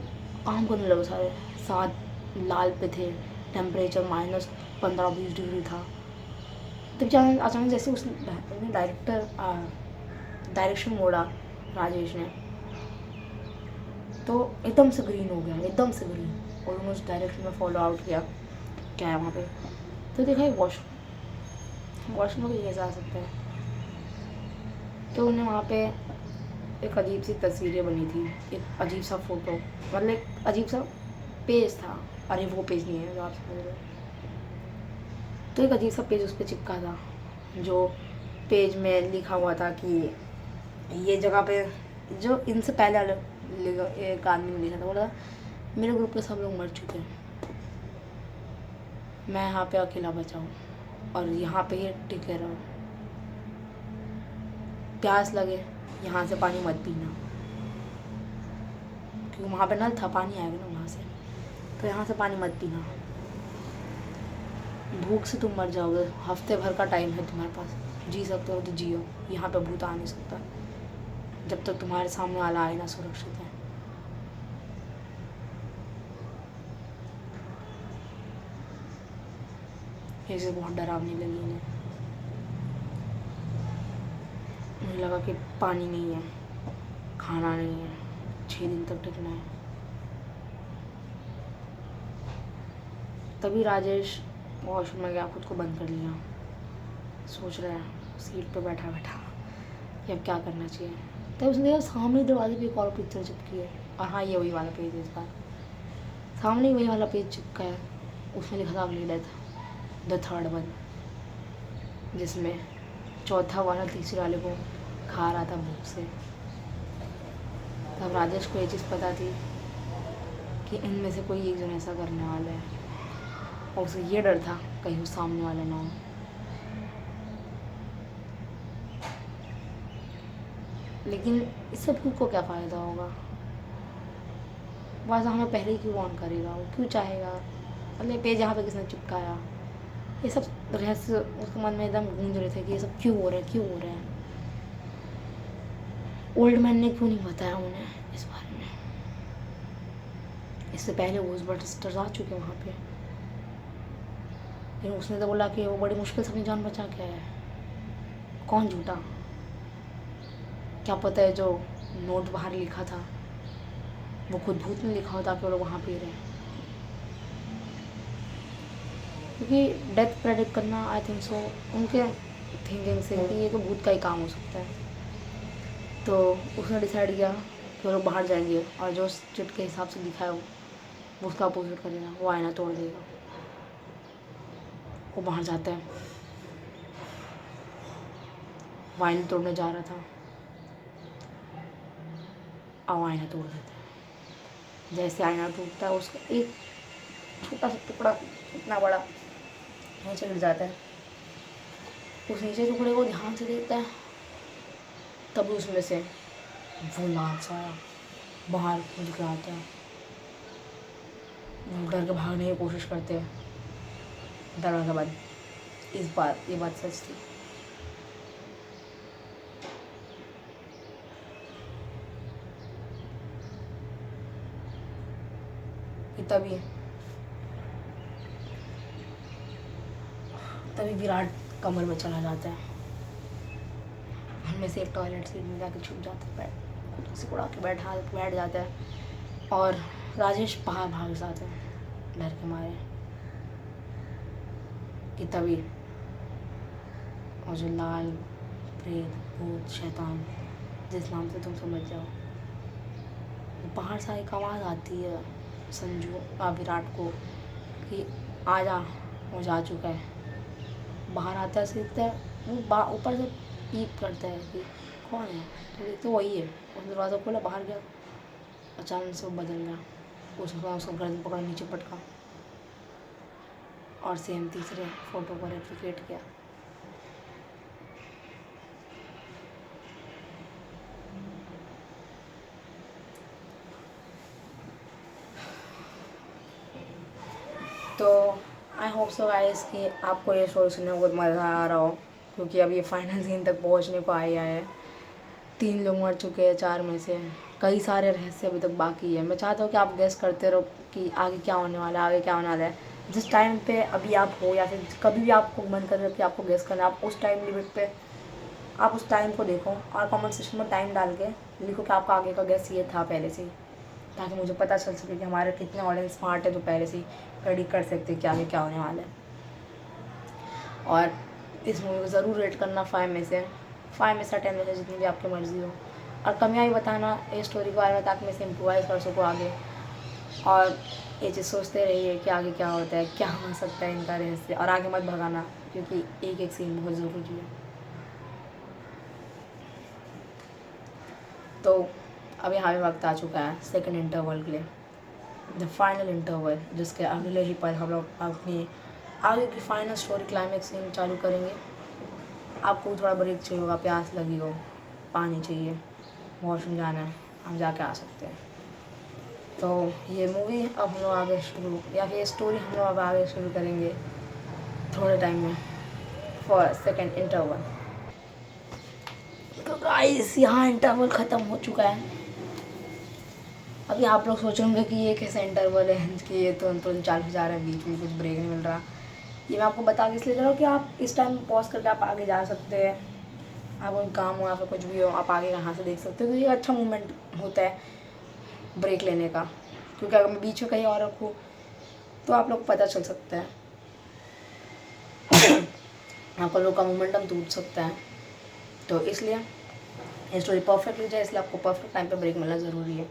काम करने लगे सारे। 7 लाल पे थे, टेम्परेचर -15-20 डिग्री था। तब अचानक जैसे उसने डायरेक्शन मोड़ा राजेश ने, तो एकदम से ग्रीन हो गया, एकदम से ग्रीन। और उन्होंने उस डायरेक्शन में फॉलो आउट किया, क्या है वहाँ पे, तो देखा एक वॉशरूम में कैसे आ सकता है। तो उन्हें वहाँ पे एक अजीब सी तस्वीरें बनी थी, एक अजीब सा फ़ोटो, मतलब एक अजीब सा पेज था। अरे वो पेज नहीं है जो आप समझ रहे हो। तो एक अजीब सा पेज उस पर चिपका था, जो पेज में लिखा हुआ था कि ये जगह पे, जो इनसे पहले एक आदमी ने लिखा था, बोला मेरे ग्रुप के सब लोग मर चुके हैं, मैं यहाँ पे अकेला बचा हूँ और यहाँ पे ही टिके रहो। प्यास लगे यहाँ से पानी मत पीना, क्योंकि वहाँ पे नल था, पानी आएगा ना वहाँ से, तो यहाँ से पानी मत पीना। भूख से तुम मर जाओगे, हफ्ते भर का टाइम है तुम्हारे पास, जी सकते हो तो जियो, यहाँ पे भूत आ नहीं सकता जब तक तुम्हारे सामने वाला आए ना सुरक्षित है। ये चीज़ बहुत डरावनी लगी इन्हें। मुझे लगा कि पानी नहीं है, खाना नहीं है, 6 दिन तक टिकना है। तभी राजेश वॉशरूम में गया, खुद को बंद कर लिया, सोच रहा है सीट पे बैठा बैठा कि अब क्या करना चाहिए। तब उसने देखा सामने दरवाजे पे एक और पिक्चर चिपकी है, और हाँ ये वही वाला पेज है, इसका सामने वही वाला पेज चिपका है। उसमें लिखा था अगली डेथ, द थर्ड वन, जिसमें चौथा वाला तीसरे वाले को खा रहा था भूख से। तब राजेश को ये चीज़ पता थी कि इनमें से कोई एक जन ऐसा करने वाला है, और उसे ये डर था कहीं वो सामने वाला ना हो। लेकिन इससे भूख को क्या फ़ायदा होगा, वैसा हमें पहले ही क्यों ऑन करेगा, वो क्यों चाहेगा, मतलब पेज यहाँ पे किसने चिपकाया, ये सब रहस्य उसके मन में एकदम गूंज रहे थे कि ये सब क्यों हो रहा है, क्यों हो रहा है। ओल्ड मैन ने क्यों नहीं बताया उन्हें इस बारे में, इससे पहले वो घोस्टबस्टर्स आ चुके वहाँ पे। लेकिन उसने तो बोला कि वो बड़ी मुश्किल से अपनी जान बचा के आया है। कौन झूठा, क्या पता है जो नोट बाहर लिखा था वो खुद भूत ने लिखा हो ताकि वो लोग वहाँ पे रहे। क्योंकि डेथ प्रेडिक्ट करना आई थिंक सो उनके थिंकिंग से कि ये तो भूत का ही काम हो सकता है। तो उसने डिसाइड किया कि वो लोग बाहर जाएंगे और जो उस चिट के हिसाब से दिखा है वो उसका अपोजिट करेगा, वो आईना तोड़ देगा। वो बाहर जाता है, वो आईना तोड़ने जा रहा था और आईना तोड़ देता है। जैसे आईना टूटता है उसका एक छोटा सा टुकड़ा इतना बड़ा नीचे गिर जाता है। उस नीचे टुकड़े को ध्यान से देखता है, तभी उसमें से वो लाल सा बाहर निकल के आता है। वो डर के भागने की कोशिश करते हैं, दरवाज़ा बंद। इस बार ये बात सच थी। कि तभी विराट कमर में चला जाता है। उनमें से एक टॉयलेट सीट में जाके छुप जाता है, खुद से उड़ा के बैठ जाता है और राजेश बाहर भाग जाते हैं डर के मारे। कि तभी और जो लाल प्रेत भूत शैतान जिस नाम से तुम समझ जाओ, बाहर से एक आवाज़ आती है संजू विराट को कि आ जा, वो जा चुका है। बाहर आता है, सीखता है, वो ऊपर से पीप करता है कि कौन है, तो देखते वही है। उस दरवाज़ा खोला, बाहर गया, अचानक से वो बदल गया। उसका गर्दन पकड़ा, नीचे पटका और सेम तीसरे फोटो को रेप्लिकेट किया। तो आई होप सो गाइस कि आपको ये स्टोरी सुनने में बहुत मज़ा आ रहा हो, क्योंकि अब ये फाइनल सीन तक पहुंचने को आया है। 3 लोग मर चुके हैं, 4 में से कई सारे रहस्य अभी तक बाकी है। मैं चाहता हूँ कि आप गेस करते रहो कि आगे क्या होने वाला है, आगे क्या होने वाला है। जिस टाइम पे अभी आप हो या फिर कभी भी आपको मन कर रहा है कि आपको गेस करना, आप उस टाइम लिमिट पे आप उस टाइम को देखो और कमेंट सेक्शन में टाइम डाल के लिखो कि आपका आगे का गेस ये था पहले से ही, ताकि मुझे पता चल सके कि हमारे कितने ऑडियंस स्मार्ट है जो पहले से ही प्रेडिक्ट कर सकते हैं कि आगे क्या होने वाला है। और इस मूवी को ज़रूर रेट करना 5 में से 10 में से, जितनी भी आपकी मर्ज़ी हो। और कमियाँ भी बताना इस स्टोरी के बारे में, ताकि मैं इसे इम्प्रोवाइज़ कर सकूँ आगे। और ये चीज़ सोचते रहिए कि आगे क्या होता है, क्या हो सकता है इनका रहस्य, और आगे मत भगाना, क्योंकि एक एक सीन बहुत ज़रूरी है। तो अब यहाँ पे वक्त आ चुका है सेकंड इंटरवल के लिए, द फाइनल इंटरवल, जिसके अगले ही पल हम लोग अपनी आगे की फाइनल स्टोरी क्लाइमेक्स सीन चालू करेंगे। आपको थोड़ा ब्रेक चाहिए होगा, प्यास लगी हो, पानी चाहिए, वॉशरूम जाना है, हम जाके आ सकते हैं। तो ये मूवी अब हम लोग आगे शुरू, या फिर ये स्टोरी हम लोग अब आगे शुरू करेंगे थोड़े टाइम में फॉर सेकंड इंटरवल। तो गाइस यहाँ इंटरवल ख़त्म हो चुका है। अभी आप लोग सोचेंगे कि ये कैसा इंटरवल है कि ये तो तुरंत चालू जा रहा है, बीच में कुछ ब्रेक नहीं मिल रहा। ये मैं आपको बता के इसलिए जा रहा हूँ कि आप इस टाइम पॉज करके आप आगे जा सकते हैं। आप कोई काम हो या फिर कुछ भी हो, आप आगे यहाँ से देख सकते हो। तो ये अच्छा मूवमेंट होता है ब्रेक लेने का, क्योंकि अगर मैं बीच में कहीं और रखूँ तो आप लोग को पता चल सकता है, आपका लोग का मोमेंटम टूट सकता है। तो इसलिए ये स्टोरी परफेक्ट हो जाए, इसलिए आपको परफेक्ट टाइम पे ब्रेक मिलना ज़रूरी है।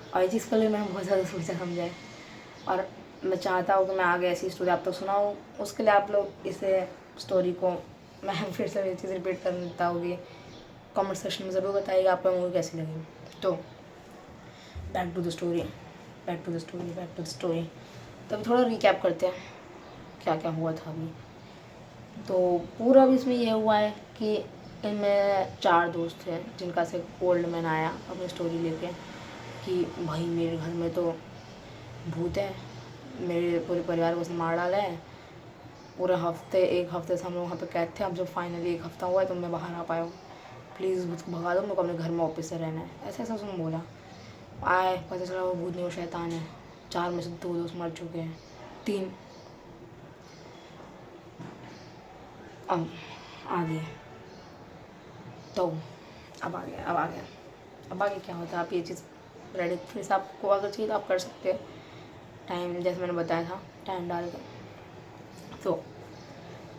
और ये चीज़ के लिए मैंने बहुत ज़्यादा सोचा समझा है, और मैं चाहता हूँ कि मैं आगे ऐसी स्टोरी आप तक सुनाऊँ। उसके लिए आप लोग इसे स्टोरी को मैं फिर से ये चीज़ रिपीट कर देता होगी, कमेंट सेक्शन में ज़रूर बताइएगा आपको मूवी कैसी लगी। तो बैक टू द स्टोरी। तो अभी थोड़ा रिकैप करते हैं क्या क्या हुआ था अभी। तो पूरा भी इसमें ये हुआ है कि इनमें 4 दोस्त थे, जिनका से ओल्ड मैन आया अपनी स्टोरी लेके कि भाई मेरे घर में तो भूत है, मेरे पूरे परिवार को उसने मार डाला है। पूरे एक हफ्ते से हम लोग वहाँ पे कैद थे, अब जब फाइनली 1 हफ्ता हुआ है तो मैं बाहर आ पाया हूँ, प्लीज़ भूत को भगा दो, मेरे को अपने घर में वापस से रहना है। ऐसा ऐसा उसने बोला। आए पता चला वो भूत नहीं, वो शैतान है। 4 में से 2 दोस्त मर चुके हैं, 3 अब आगे। तो अब आगे क्या होता है, आप ये चीज़ रेडी फिर से आपको अगर चाहिए तो आप कर सकते हैं, टाइम जैसे मैंने बताया था टाइम डाल कर। तो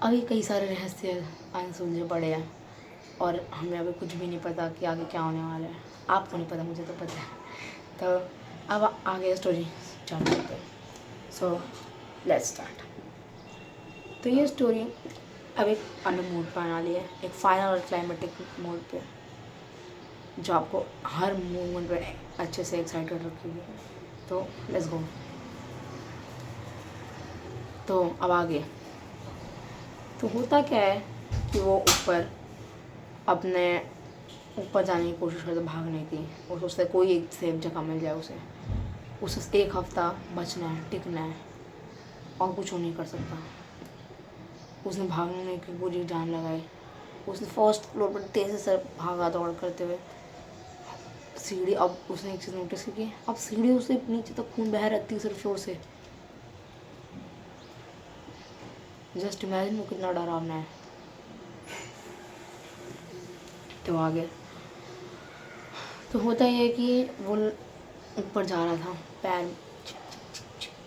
अभी कई सारे रहस्य अनसुलझे पड़े हैं, और हमें अभी कुछ भी नहीं पता कि आगे क्या होने वाला है। आपको नहीं पता, मुझे तो पता है। तो अब आगे स्टोरी स्टार्ट करते हैं। So let's start. तो ये स्टोरी अब एक अलग मूड पर आने वाली है, एक फाइनल और क्लाइमेटिक मोड पे, जो आपको हर मूवमेंट पे अच्छे से एक्साइटेड रखेगी। तो लेट्स गो। तो अब आगे तो होता क्या है कि वो अपने ऊपर जाने की कोशिश करते, भागने की। वो सोचता है कोई एक सेफ जगह मिल जाए उसे एक हफ्ता बचना है, टिकना है, और कुछ वो नहीं कर सकता। उसने भागने की पूरी जान लगाई। उसने फर्स्ट फ्लोर पर तेज़ी से भागा दौड़ करते हुए। सीढ़ी, अब उसने एक चीज़ नोटिस की कि अब सीढ़ी उससे नीचे तक खून बह रहा है, तीसरे फ्लोर से। जस्ट इमेजिन वो कितना डरावना है। तो आगे तो होता ही है कि वो ऊपर जा रहा था, पैर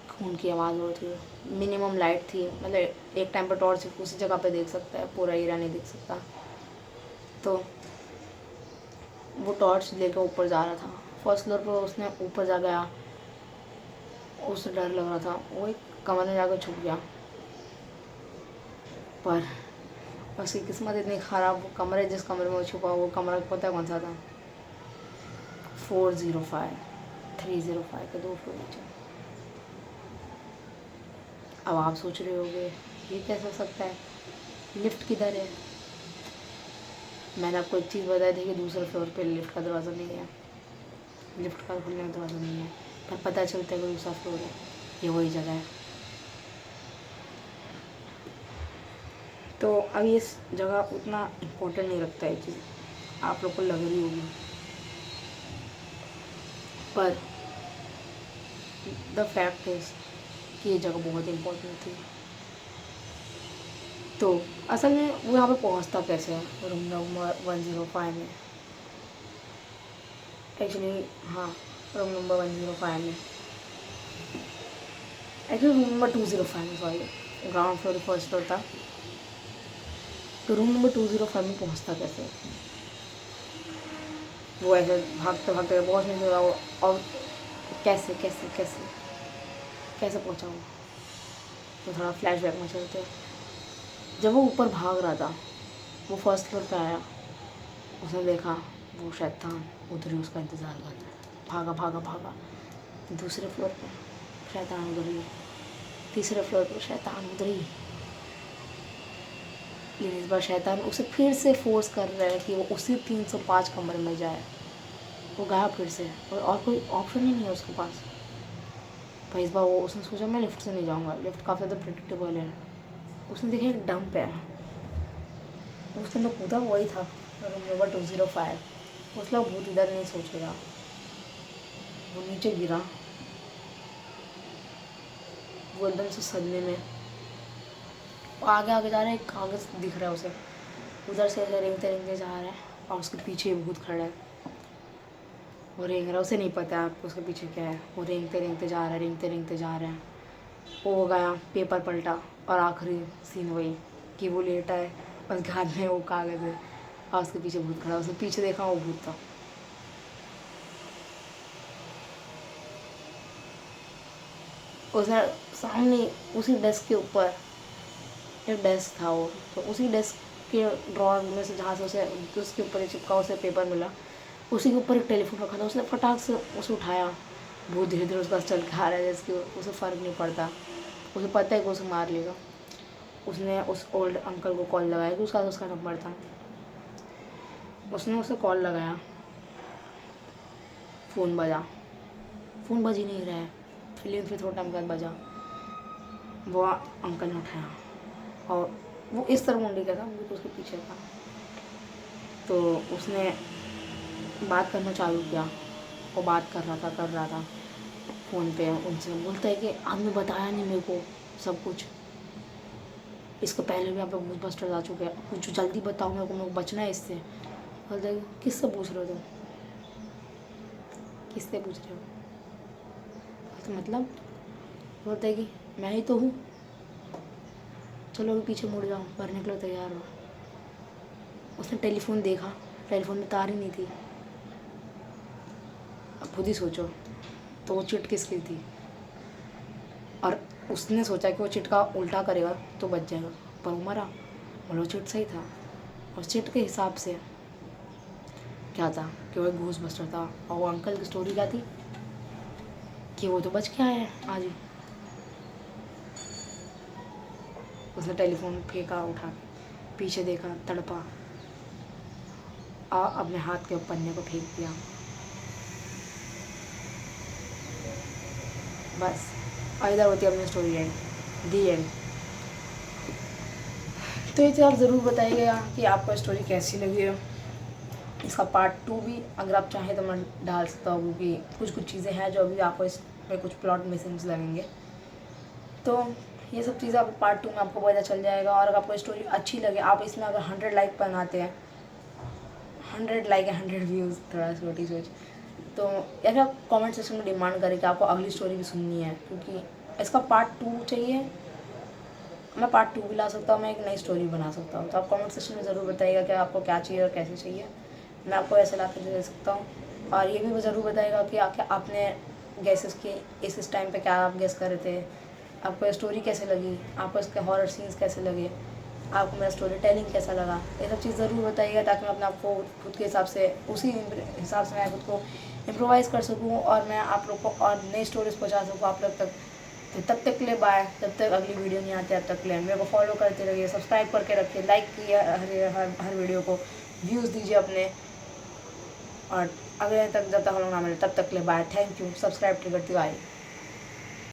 खून की आवाज़ हो रही थी। मिनिमम लाइट थी, मतलब एक टाइम पर टॉर्च उसी जगह पे देख सकता है, पूरा एरिया नहीं देख सकता। तो वो टॉर्च लेकर ऊपर जा रहा था। फर्स्ट फ्लोर पर उसने ऊपर जा गया। उसे डर लग रहा था, वो एक कमरे में जाकर छुप गया। पर उसकी किस्मत इतनी ख़राब, वो कमरे, जिस कमरे में वो छुपा, वो कमरा पता कौन सा था? 405 305 के 2 फ्लोर नीचे। अब आप सोच रहे होंगे ये कैसे हो सकता है, लिफ्ट किधर है? मैंने आपको एक चीज़ बताई थी कि दूसरे फ्लोर पे लिफ्ट का दरवाज़ा नहीं है, लिफ्ट का खुलने का दरवाज़ा नहीं है। पर पता चलता है कि दूसरा फ्लोर है, ये वही जगह है। तो अब ये जगह उतना इम्पोर्टेंट नहीं रखता है, चीज़ आप लोग को लग रही होगी, पर द फैक्ट इज़ कि ये जगह बहुत इम्पोर्टेंट थी। तो असल में वो यहाँ पे पहुँचता कैसे है रूम नंबर 105 में? एक्चुअली हाँ, रूम नंबर 105 में, एक्चुअली रूम नंबर 205 में, sorry, ground floor first floor था। तो रूम नंबर 205 में पहुँचता कैसे? वो ऐसे भागते भागते पहुँच नहीं सकता वो, और कैसे कैसे कैसे कैसे पहुँचा वो? तो थोड़ा फ्लैशबैक में चलते हैं। जब वो ऊपर भाग रहा था, वो फर्स्ट फ्लोर पे आया, उसने देखा वो शैतान उधर ही उसका इंतज़ार कर रहा है। भागा भागा भागा, दूसरे फ्लोर पे शैतान उधर ही, तीसरे फ्लोर पे शैतान उधर ही। लेकिन इस बार शैतान उसे फिर से फोर्स कर रहा है कि वो उसी 305 कमरे में जाए। वो गया फिर से, और कोई ऑप्शन ही नहीं है उसके पास। पर इस बार वो उसने सोचा मैं लिफ्ट से नहीं जाऊँगा, लिफ्ट काफ़ी ज़्यादा प्रेडिक्टेबल है। उसने देखा एक डंप है, उसके अंदर कूदा, वही था रूम नंबर 205। उसका भूत इधर नहीं सोचेगा। वो नीचे गिरा, वो एकदम से सदमे में, वो आगे आगे जा रहा है, एक कागज़ दिख रहा है उसे, उधर से ऐसे रेंगते रेंगते जा रहा है, और उसके पीछे भूत खड़ा है। वो रेंग रहा है, उसे नहीं पता आपको उसके पीछे क्या है। वो रेंगते रेंगते जा रहा है, रेंगते रेंगते जा रहा है। वो गया, पेपर पलटा, और आखिरी सीन वही कि वो लेटा है, उसके हाथ में वो कागज़ है, और उसके पीछे भूत खड़ा है। उसने पीछे देखा, वो भूत था। उसने सामने उसी डेस्क के ऊपर, एक डेस्क था वो, तो उसी डेस्क के ड्रॉर में से जहाँ से उसे उसके ऊपर चिपका उसे पेपर मिला, उसी के ऊपर एक टेलीफोन रखा था। उसने फटाक से उसे उठाया। बहुत धीरे धीरे उसका चल के आ रहा है, जैसे उसे फ़र्क नहीं पड़ता, उसे पता है कि उसे मार लेगा। उसने उस ओल्ड अंकल को कॉल लगाया कि उसका नंबर था। उसने उसे कॉल लगाया, फ़ोन बजा, फ़ोन बज ही नहीं रहा है। फिर थोड़ा टाइम बाद बजा। वो अंकल ने उठाया, और वो इस तरह मुंडी का था, वो तो उसके पीछे था। तो उसने बात करना चालू किया। वो बात कर रहा था फ़ोन पे उनसे। बोलता है कि आपने बताया नहीं मेरे को सब कुछ, इसके पहले भी यहाँ पे भूत बस्टर्स आ चुके हैं, कुछ जल्दी बताओ मेरे को बचना है इससे। बोलता है किससे पूछ रहे हो तुम, किससे पूछ रहे हो? तो मतलब बोलता है कि मैं ही तो हूँ, चलो अभी पीछे मुड़ जाओ, मरने के लिए तैयार हो। उसने टेलीफोन देखा, टेलीफोन में तार ही नहीं थी। अब खुद ही सोचो, तो वो चिट किसकी थी? और उसने सोचा कि वो चिट का उल्टा करेगा तो बच जाएगा, पर वो मरा। और वो चिट सही था। और चिट के हिसाब से क्या था कि वो एक घूस बस्टर था। और वो अंकल की स्टोरी क्या थी कि वो तो बच के आया है आज ही। उसने टेलीफोन फेंका उठा के, पीछे देखा, तड़पा, और अपने हाथ के पन्ने को फेंक दिया। बस, और इधर होती है अपनी स्टोरी एंड, दी एंड। तो ये आप ज़रूर बताइएगा कि आपको स्टोरी कैसी लगी है। इसका पार्ट 2 भी अगर आप चाहें तो मैं डाल सकता हूँ, क्योंकि कुछ कुछ चीज़ें हैं जो अभी आपको इसमें कुछ प्लॉट मिसिंग्स लगेंगे। तो ये सब चीज़ें आपको पार्ट 2 में आपको पता चल जाएगा। और अगर आपको स्टोरी अच्छी लगे, आप इसमें अगर 100 लाइक बनाते हैं, 100 लाइक है 100 व्यूज़, थोड़ा छोटी सोच, तो या फिर आप कमेंट सेक्शन में डिमांड करें कि आपको अगली स्टोरी भी सुननी है, क्योंकि इसका पार्ट 2 चाहिए, मैं पार्ट 2 भी ला सकता हूँ, मैं एक नई स्टोरी बना सकता हूँ। तो आप कमेंट सेक्शन में ज़रूर बताइएगा कि आपको क्या चाहिए और कैसे चाहिए, मैं आपको ऐसे ला कर दे सकता हूँ। और ये भी ज़रूर बताइएगा कि आपने गैसेस की इस टाइम पे क्या आप गेस कर रहे थे, आपको स्टोरी कैसे लगी, आपको इसके हॉरर सीन्स कैसे लगे, आपको मेरा स्टोरी टेलिंग कैसा लगा, ये सब चीज़ ज़रूर बताइएगा, ताकि मैं अपने आप को खुद के हिसाब से उसी हिसाब से मैं खुद को इम्प्रोवाइज़ कर सकूँ और मैं आप लोग को और नई स्टोरीज पहुँचा सकूँ आप लोग तक। तो तब तक के लिए बाय, जब तक अगली वीडियो नहीं आती तब तक के लिए मेरे को फॉलो करते रहिए, सब्सक्राइब करके रखिए, लाइक कीजिए हर वीडियो को, व्यूज़ दीजिए अपने। और अगले तक जब तक हम लोग ना मिले तब तक के लिए बाय, थैंक यू, सब्सक्राइब करती बाय।